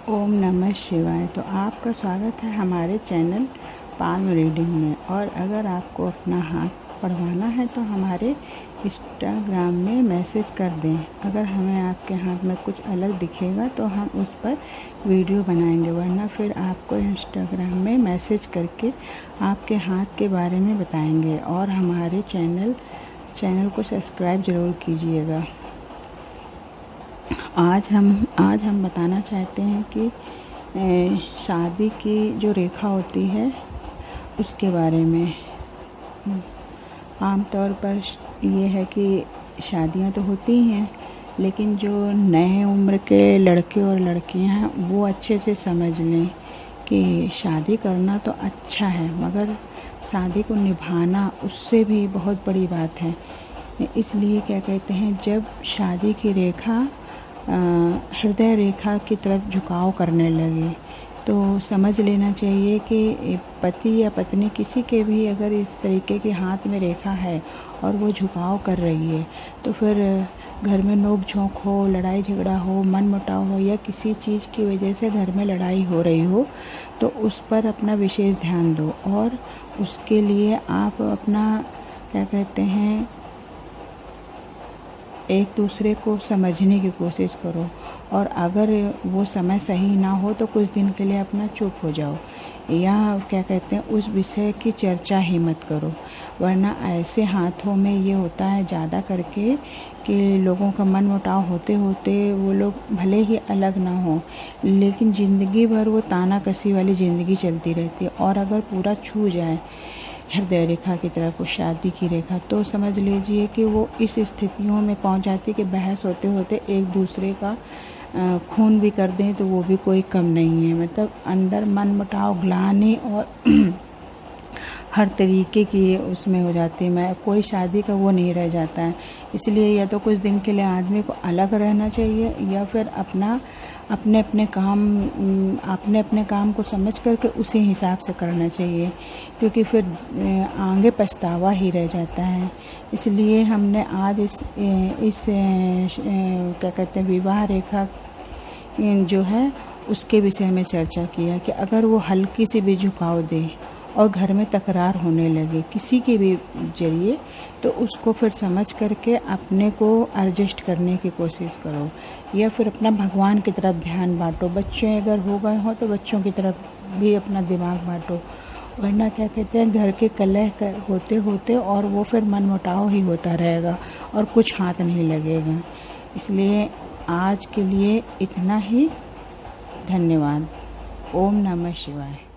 ओम नमः शिवाय। तो आपका स्वागत है हमारे चैनल पाल्म रीडिंग में। और अगर आपको अपना हाथ पढ़वाना है तो हमारे इंस्टाग्राम में मैसेज कर दें। अगर हमें आपके हाथ में कुछ अलग दिखेगा तो हम उस पर वीडियो बनाएंगे, वरना फिर आपको इंस्टाग्राम में मैसेज करके आपके हाथ के बारे में बताएंगे। और हमारे चैनल को सब्सक्राइब ज़रूर कीजिएगा। आज हम बताना चाहते हैं कि शादी की जो रेखा होती है उसके बारे में। आमतौर पर ये है कि शादियां तो होती हैं, लेकिन जो नए उम्र के लड़के और लड़कियां हैं वो अच्छे से समझ लें कि शादी करना तो अच्छा है, मगर शादी को निभाना उससे भी बहुत बड़ी बात है। इसलिए क्या कहते हैं, जब शादी की रेखा हृदय रेखा की तरफ झुकाव करने लगे तो समझ लेना चाहिए कि पति या पत्नी किसी के भी अगर इस तरीके के हाथ में रेखा है और वो झुकाव कर रही है तो फिर घर में नोक झोंक हो, लड़ाई झगड़ा हो, मन मुटाव हो, या किसी चीज़ की वजह से घर में लड़ाई हो रही हो तो उस पर अपना विशेष ध्यान दो। और उसके लिए आप अपना क्या कहते हैं, एक दूसरे को समझने की कोशिश करो। और अगर वो समय सही ना हो तो कुछ दिन के लिए अपना चुप हो जाओ, या क्या कहते हैं उस विषय की चर्चा ही मत करो। वरना ऐसे हाथों में ये होता है ज़्यादा करके कि लोगों का मन मुटाव होते होते वो लोग भले ही अलग ना हो, लेकिन ज़िंदगी भर वो ताना कसी वाली ज़िंदगी चलती रहती है। और अगर पूरा छू जाए हृदय रेखा की तरफ वो शादी की रेखा, तो समझ लीजिए कि वो इस स्थितियों में पहुंच जाती है कि बहस होते होते एक दूसरे का खून भी कर दें तो वो भी कोई कम नहीं है। मतलब अंदर मन मुटाव, ग्लानि और हर तरीके की उसमें हो जाती है। मैं कोई शादी का वो नहीं रह जाता है। इसलिए या तो कुछ दिन के लिए आदमी को अलग रहना चाहिए, या फिर अपने अपने काम को समझ करके उसी हिसाब से करना चाहिए, क्योंकि फिर आगे पछतावा ही रह जाता है। इसलिए हमने आज इस क्या कहते हैं विवाह रेखा जो है उसके विषय में चर्चा किया कि अगर वो हल्की सी भी झुकाव दे और घर में तकरार होने लगे किसी के भी जरिए, तो उसको फिर समझ करके अपने को एडजस्ट करने की कोशिश करो, या फिर अपना भगवान की तरफ ध्यान बांटो। बच्चे अगर हो गए हो तो बच्चों की तरफ भी अपना दिमाग बांटो, वरना क्या कहते हैं घर के कलह होते होते और वो फिर मन मुटाव ही होता रहेगा और कुछ हाथ नहीं लगेगा। इसलिए आज के लिए इतना ही। धन्यवाद। ओम नमः शिवाय।